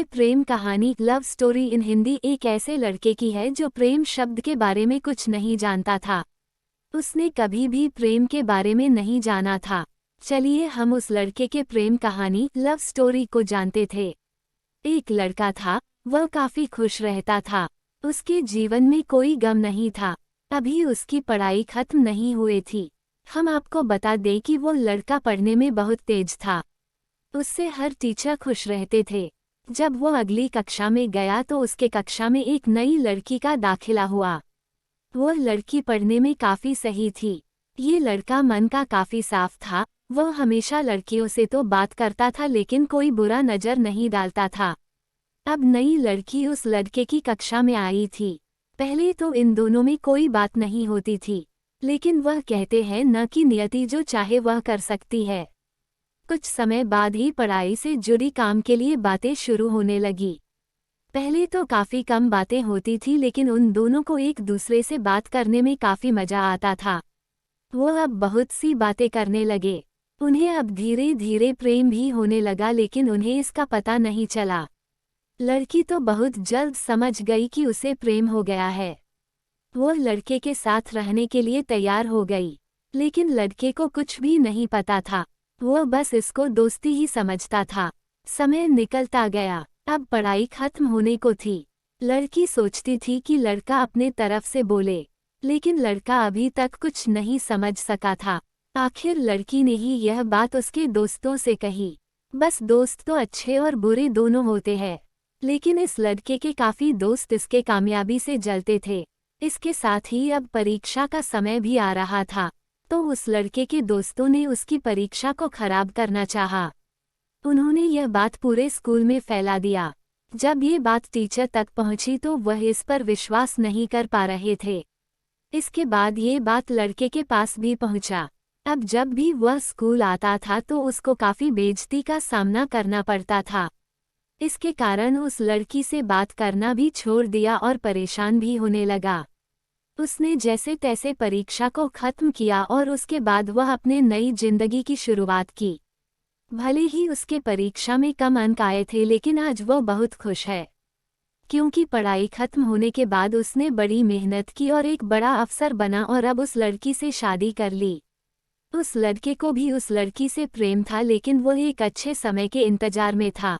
ये प्रेम कहानी love story in Hindi एक ऐसे लड़के की है जो प्रेम शब्द के बारे में कुछ नहीं जानता था। उसने कभी भी प्रेम के बारे में नहीं जाना था। चलिए हम उस लड़के के प्रेम कहानी लव स्टोरी को जानते थे। एक लड़का था, वह काफी खुश रहता था। उसके जीवन में कोई गम नहीं था। अभी उसकी पढ़ाई खत्म नहीं हुई थी। हम आपको बता दें कि वो लड़का पढ़ने में बहुत तेज था। उससे हर टीचर खुश रहते थे। जब वो अगली कक्षा में गया तो उसके कक्षा में एक नई लड़की का दाखिला हुआ। वो लड़की पढ़ने में काफी सही थी। ये लड़का मन का काफी साफ था। वह हमेशा लड़कियों से तो बात करता था लेकिन कोई बुरा नजर नहीं डालता था। अब नई लड़की उस लड़के की कक्षा में आई थी। पहले तो इन दोनों में कोई बात नहीं होती थी, लेकिन वह कहते हैं न कि नियति जो चाहे वह कर सकती है। कुछ समय बाद ही पढ़ाई से जुड़ी काम के लिए बातें शुरू होने लगी। पहले तो काफी कम बातें होती थी लेकिन उन दोनों को एक दूसरे से बात करने में काफी मजा आता था। वो अब बहुत सी बातें करने लगे। उन्हें अब धीरे धीरे प्रेम भी होने लगा लेकिन उन्हें इसका पता नहीं चला। लड़की तो बहुत जल्द समझ गई कि उसे प्रेम हो गया है। वो लड़के के साथ रहने के लिए तैयार हो गई, लेकिन लड़के को कुछ भी नहीं पता था। वो बस इसको दोस्ती ही समझता था। समय निकलता गया। अब पढ़ाई खत्म होने को थी। लड़की सोचती थी कि लड़का अपने तरफ से बोले, लेकिन लड़का अभी तक कुछ नहीं समझ सका था। आखिर लड़की ने ही यह बात उसके दोस्तों से कही। बस दोस्त तो अच्छे और बुरे दोनों होते हैं, लेकिन इस लड़के के काफी दोस्त इसके कामयाबी से जलते थे। इसके साथ ही अब परीक्षा का समय भी आ रहा था, तो उस लड़के के दोस्तों ने उसकी परीक्षा को खराब करना चाहा। उन्होंने यह बात पूरे स्कूल में फैला दिया। जब ये बात टीचर तक पहुंची तो वह इस पर विश्वास नहीं कर पा रहे थे। इसके बाद ये बात लड़के के पास भी पहुंचा। अब जब भी वह स्कूल आता था तो उसको काफी बेइज्जती का सामना करना पड़ता था। इसके कारण उस लड़की से बात करना भी छोड़ दिया और परेशान भी होने लगा। उसने जैसे तैसे परीक्षा को खत्म किया और उसके बाद वह अपने नई जिंदगी की शुरुआत की। भले ही उसके परीक्षा में कम अंक आए थे लेकिन आज वो बहुत खुश है, क्योंकि पढ़ाई खत्म होने के बाद उसने बड़ी मेहनत की और एक बड़ा अफसर बना और अब उस लड़की से शादी कर ली। उस लड़के को भी उस लड़की से प्रेम था लेकिन वो एक अच्छे समय के इंतजार में था।